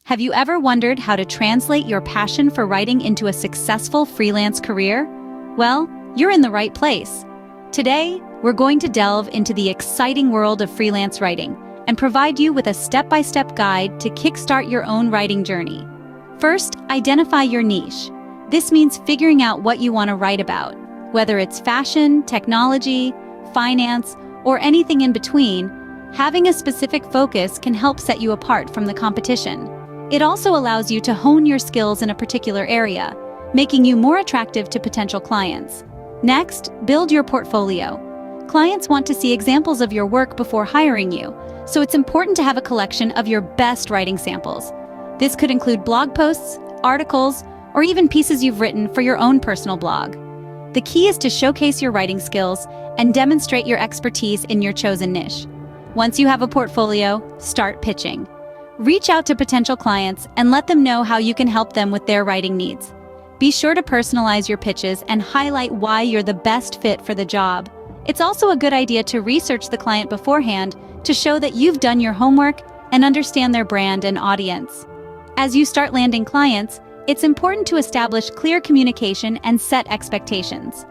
Have you ever wondered how to translate your passion for writing into a successful freelance career? Well, you're in the right place. Today, we're going to delve into the exciting world of freelance writing and provide you with a step-by-step guide to kickstart your own writing journey. First, identify your niche. This means figuring out what you want to write about. Whether it's fashion, technology, finance, or anything in between, having a specific focus can help set you apart from the competition. It also allows you to hone your skills in a particular area, making you more attractive to potential clients. Next, build your portfolio. Clients want to see examples of your work before hiring you, so it's important to have a collection of your best writing samples. This could include blog posts, articles, or even pieces you've written for your own personal blog. The key is to showcase your writing skills and demonstrate your expertise in your chosen niche. Once you have a portfolio, start pitching. Reach out to potential clients and let them know how you can help them with their writing needs. Be sure to personalize your pitches and highlight why you're the best fit for the job. It's also a good idea to research the client beforehand to show that you've done your homework and understand their brand and audience. As you start landing clients, it's important to establish clear communication and set expectations.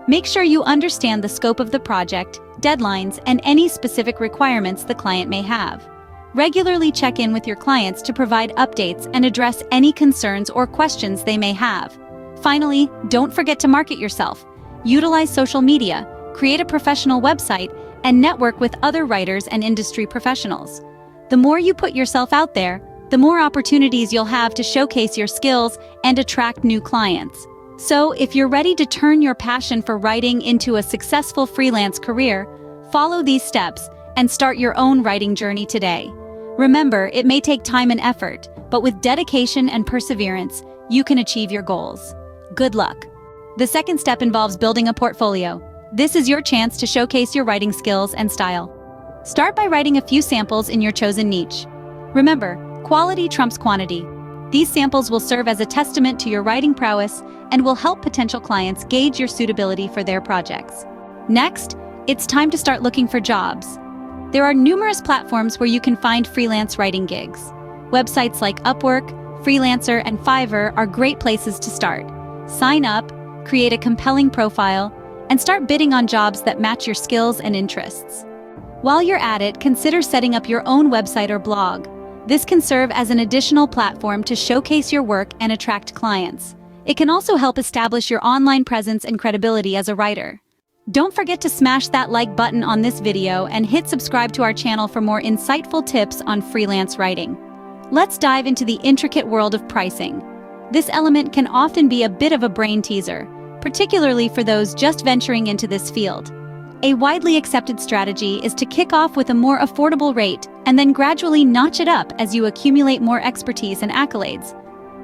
Make sure you understand the scope of the project, deadlines, and any specific requirements the client may have. Regularly check in with your clients to provide updates and address any concerns or questions they may have. Finally, don't forget to market yourself. Utilize social media, create a professional website, and network with other writers and industry professionals. The more you put yourself out there, the more opportunities you'll have to showcase your skills and attract new clients. So, if you're ready to turn your passion for writing into a successful freelance career, follow these steps and start your own writing journey today. Remember, it may take time and effort, but with dedication and perseverance, you can achieve your goals. Good luck. The second step involves building a portfolio. This is your chance to showcase your writing skills and style. Start by writing a few samples in your chosen niche. Remember, quality trumps quantity. These samples will serve as a testament to your writing prowess and will help potential clients gauge your suitability for their projects. Next, it's time to start looking for jobs. There are numerous platforms where you can find freelance writing gigs. Websites like Upwork, Freelancer, and Fiverr are great places to start. Sign up, create a compelling profile, and start bidding on jobs that match your skills and interests. While you're at it, consider setting up your own website or blog. This can serve as an additional platform to showcase your work and attract clients. It can also help establish your online presence and credibility as a writer. Don't forget to smash that like button on this video and hit subscribe to our channel for more insightful tips on freelance writing. Let's dive into the intricate world of pricing. This element can often be a bit of a brain teaser, particularly for those just venturing into this field. A widely accepted strategy is to kick off with a more affordable rate and then gradually notch it up as you accumulate more expertise and accolades.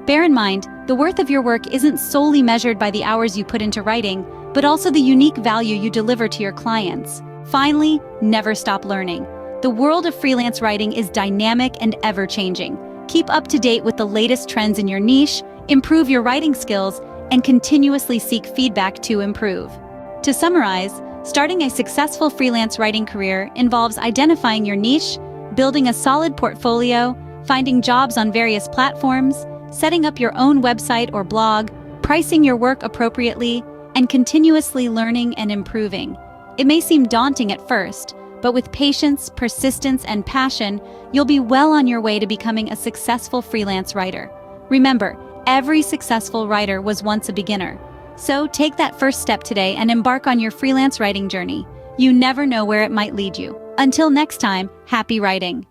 Bear in mind, the worth of your work isn't solely measured by the hours you put into writing, but also the unique value you deliver to your clients. Finally, never stop learning. The world of freelance writing is dynamic and ever-changing. Keep up to date with the latest trends in your niche, improve your writing skills, and continuously seek feedback to improve. To summarize, starting a successful freelance writing career involves identifying your niche, building a solid portfolio, finding jobs on various platforms, setting up your own website or blog, pricing your work appropriately, and continuously learning and improving. It may seem daunting at first, but with patience, persistence, and passion, you'll be well on your way to becoming a successful freelance writer. Remember, every successful writer was once a beginner. So take that first step today and embark on your freelance writing journey. You never know where it might lead you. Until next time, happy writing.